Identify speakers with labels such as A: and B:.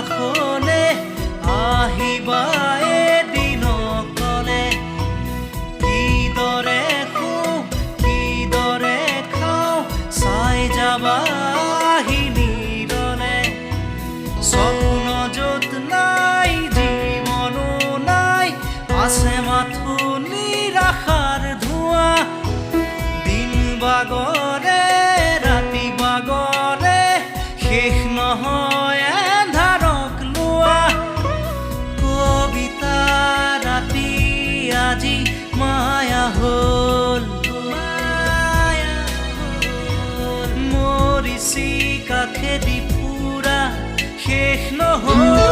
A: কাষলে আহিবা এদিনকলে কিদৰে শুওঁ কিদৰে খাওঁ চাই যাবা নীৰলে সপোন য'ত নাই জীৱনো নাই আছে মাথো নিৰাশাৰ ধোঁৱা দিন বাগৰে ৰাতি বাগৰে শেষ নহয় এন্ধাৰক লোৱা কবিতা ৰাতি আজি মায়া হ'ল মৰিচি কাষেদি ফুৰা শেষ নহয়